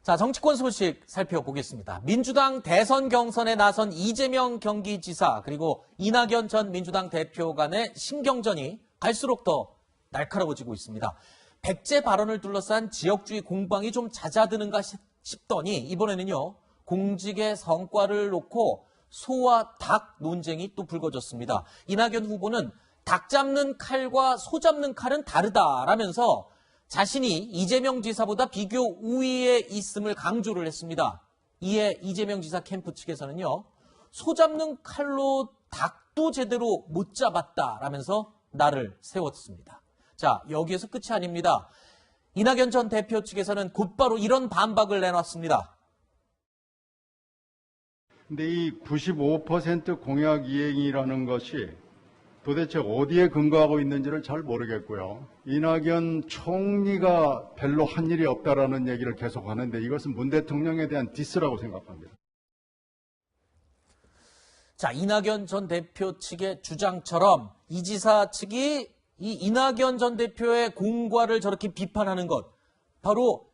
자, 정치권 소식 살펴보겠습니다. 민주당 대선 경선에 나선 이재명 경기지사 그리고 이낙연 전 민주당 대표 간의 신경전이 갈수록 더 날카로워지고 있습니다. 백제 발언을 둘러싼 지역주의 공방이 좀 잦아드는가 싶더니 이번에는요. 공직의 성과를 놓고 소와 닭 논쟁이 또 불거졌습니다. 이낙연 후보는 닭 잡는 칼과 소 잡는 칼은 다르다라면서 자신이 이재명 지사보다 비교 우위에 있음을 강조를 했습니다. 이에 이재명 지사 캠프 측에서는요. 소 잡는 칼로 닭도 제대로 못 잡았다라면서 날을 세웠습니다. 자, 여기에서 끝이 아닙니다. 이낙연 전 대표 측에서는 곧바로 이런 반박을 내놨습니다. 근데 이 95% 공약 이행이라는 것이 도대체 어디에 근거하고 있는지를 잘 모르겠고요. 이낙연 총리가 별로 한 일이 없다라는 얘기를 계속 하는데 이것은 문 대통령에 대한 디스라고 생각합니다. 자, 이낙연 전 대표 측의 주장처럼 이 지사 측이 이 이낙연 전 대표의 공과를 저렇게 비판하는 것, 바로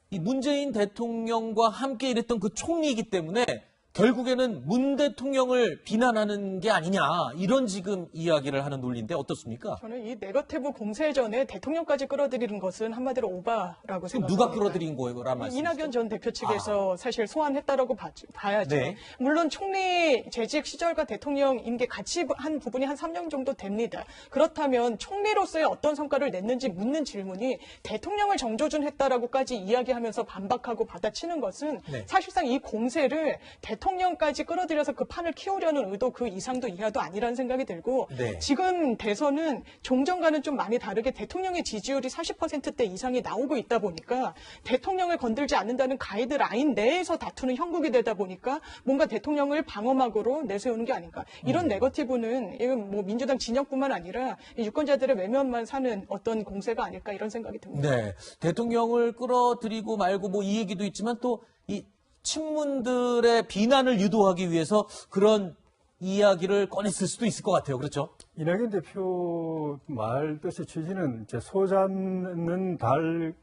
이 문재인 대통령과 함께 일했던 그 총리이기 때문에 결국에는 문 대통령을 비난하는 게 아니냐, 이런 지금 이야기를 하는 논리인데 어떻습니까? 저는 이 네거티브 공세전에 대통령까지 끌어들이는 것은 한마디로 오바라고 생각합니다. 누가 끌어들인 거라는 말씀이시죠? 이낙연 전 대표 측에서 사실 소환했다라고 봐야죠. 네. 물론 총리 재직 시절과 대통령 임기 같이 한 부분이 한 3년 정도 됩니다. 그렇다면 총리로서의 어떤 성과를 냈는지 묻는 질문이 대통령을 정조준했다라고까지 이야기하면서 반박하고 받아치는 것은 네. 사실상 이 공세를 대통령까지 끌어들여서 그 판을 키우려는 의도 그 이상도 이하도 아니라는 생각이 들고 네. 지금 대선은 종전과는 좀 많이 다르게 대통령의 지지율이 40%대 이상이 나오고 있다 보니까 대통령을 건들지 않는다는 가이드라인 내에서 다투는 형국이 되다 보니까 뭔가 대통령을 방어막으로 내세우는 게 아닌가. 이런 네거티브는 이건 뭐 민주당 진영뿐만 아니라 유권자들의 외면만 사는 어떤 공세가 아닐까 이런 생각이 듭니다. 네. 대통령을 끌어들이고 말고 뭐 이 얘기도 있지만 또 이 친문들의 비난을 유도하기 위해서 그런 이야기를 꺼냈을 수도 있을 것 같아요. 그렇죠? 이낙연 대표 말 뜻의 취지는 이제 소 잡는 칼,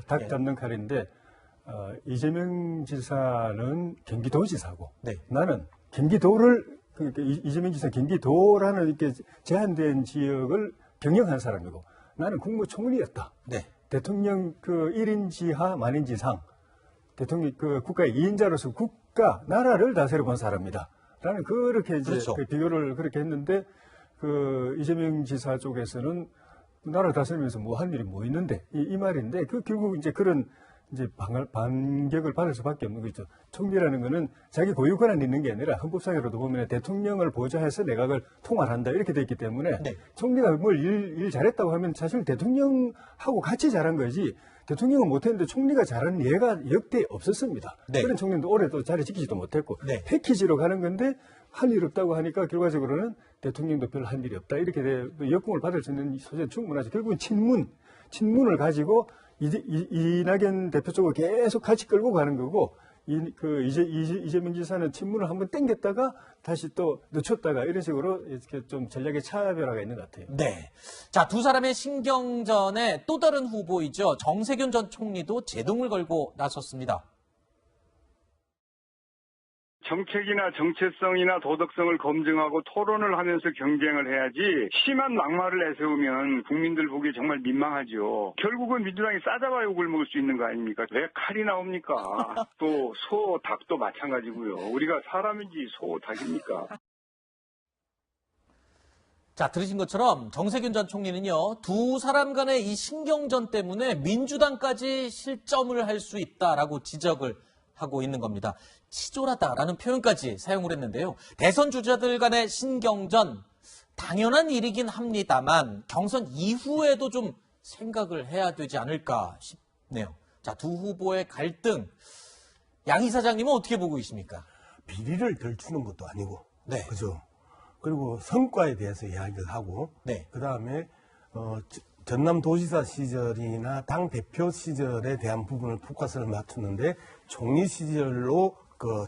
닭 잡는 칼인데 이재명 지사는 경기도지사고 네. 나는 경기도를 그러니까 이재명 지사 경기도라는 이렇게 제한된 지역을 경영한 사람이고 나는 국무총리였다. 네. 대통령 그 1인 지하 만인 지상 대통령 그 국가의 2인자로서 나라를 다스려 본 사람이다. 라는 그렇게 이제 그렇죠. 그 비교를 그렇게 했는데 그 이재명 지사 쪽에서는 나라를 다스리면서 뭐 한 일이 뭐 있는데 이 말인데 그 결국 이제 그런 이제 반격을 받을 수밖에 없는 거죠. 총리라는 거는 자기 고유 권한이 있는 게 아니라 헌법상으로도 보면 대통령을 보좌해서 내각을 통할한다 이렇게 돼 있기 때문에 네. 총리가 뭘 일 잘했다고 하면 사실 대통령하고 같이 잘한 거지 대통령은 못했는데 총리가 잘한 예가 역대 없었습니다. 네. 그런 총리도 올해 또 자리 지키지도 못했고 네. 패키지로 가는 건데 할 일 없다고 하니까 결과적으로는 대통령도 별 할 일이 없다 이렇게 역공을 받을 수 있는 소재는 충분하죠. 결국은 친문을 가지고 이낙연 대표 쪽을 계속 같이 끌고 가는 거고 이재명 지사는 친문을 한번 땡겼다가 다시 또 늦췄다가 이런 식으로 이렇게 좀 전략의 차별화가 있는 것 같아요. 네. 자, 두 사람의 신경전에 또 다른 후보이죠. 정세균 전 총리도 제동을 걸고 나섰습니다. 정책이나 정체성이나 도덕성을 검증하고 토론을 하면서 경쟁을 해야지 심한 막말을 내세우면 국민들 보기에 정말 민망하죠. 결국은 민주당이 싸잡아 욕을 먹을 수 있는 거 아닙니까? 왜 칼이 나옵니까? 또 소, 닭도 마찬가지고요. 우리가 사람인지 소, 닭입니까? 자, 들으신 것처럼 정세균 전 총리는요. 두 사람 간의 이 신경전 때문에 민주당까지 실점을 할 수 있다라고 지적을 하고 있는 겁니다. 치졸하다라는 표현까지 사용을 했는데요. 대선 주자들 간의 신경전, 당연한 일이긴 합니다만 경선 이후에도 좀 생각을 해야 되지 않을까 싶네요. 자, 두 후보의 갈등, 양 이사장님은 어떻게 보고 계십니까? 비리를 덜 주는 것도 아니고, 네. 그죠? 그리고 성과에 대해서 이야기를 하고, 네. 그 다음에 전남도지사 시절이나 당 대표 시절에 대한 부분을 포커스를 맞추는데 총리 시절로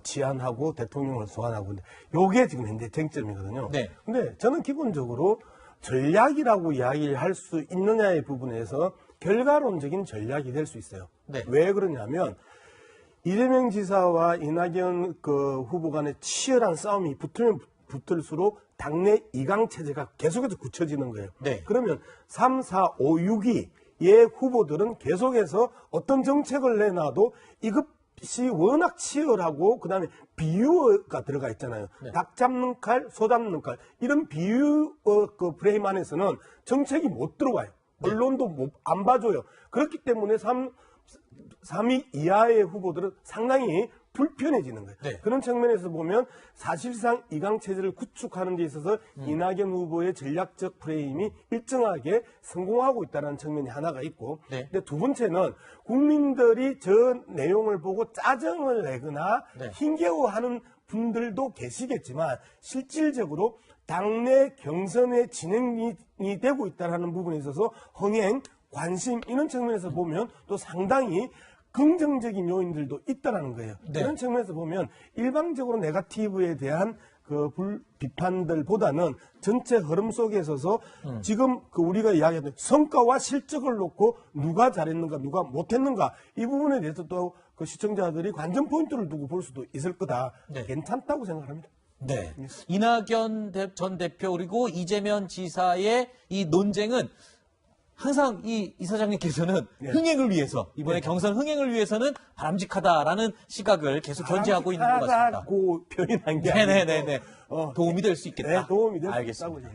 치안하고 대통령을 소환하고 요게 지금 현재 쟁점이거든요. 네. 근데 저는 기본적으로 전략이라고 이야기할 수 있느냐의 부분에서 결과론적인 전략이 될 수 있어요. 네. 왜 그러냐면 이재명 지사와 이낙연 후보 간의 치열한 싸움이 붙으면 붙을수록 당내 이강 체제가 계속해서 굳혀지는 거예요. 네. 그러면 3, 4, 5, 6위의 후보들은 계속해서 어떤 정책을 내놔도 이것이 워낙 치열하고 그다음에 비유가 들어가 있잖아요. 네. 닭 잡는 칼, 소 잡는 칼 이런 비유 그 프레임 안에서는 정책이 못 들어와요. 언론도 안 봐줘요. 그렇기 때문에 3위 이하의 후보들은 상당히 불편해지는 거예요. 네. 그런 측면에서 보면 사실상 이강 체제를 구축하는 데 있어서 이낙연 후보의 전략적 프레임이 일정하게 성공하고 있다는 측면이 하나가 있고, 네. 근데 두 번째는 국민들이 저 내용을 보고 짜증을 내거나 네. 힘겨워하는 분들도 계시겠지만 실질적으로 당내 경선의 진행이 되고 있다는 부분에 있어서 흥행, 관심 이런 측면에서 보면 또 상당히 긍정적인 요인들도 있다라는 거예요. 네. 그런 측면에서 보면 일방적으로 네거티브에 대한 비판들보다는 전체 흐름 속에 있어서 지금 우리가 이야기했던 성과와 실적을 놓고 누가 잘했는가, 누가 못했는가 이 부분에 대해서 또 시청자들이 관전 포인트를 두고 볼 수도 있을 거다. 네. 괜찮다고 생각합니다. 네. 이낙연 전 대표 그리고 이재명 지사의 이 논쟁은 항상 이 이사장님께서는 흥행을 위해서 이번에 경선 흥행을 위해서는 바람직하다라는 시각을 계속 견지하고 있는 것 같습니다. 바람직하다고 표현한 게 네네네네. 아니고 도움이 될 수 있겠다. 네, 도움이 될 수 알겠습니다. 있다고 생각합니다.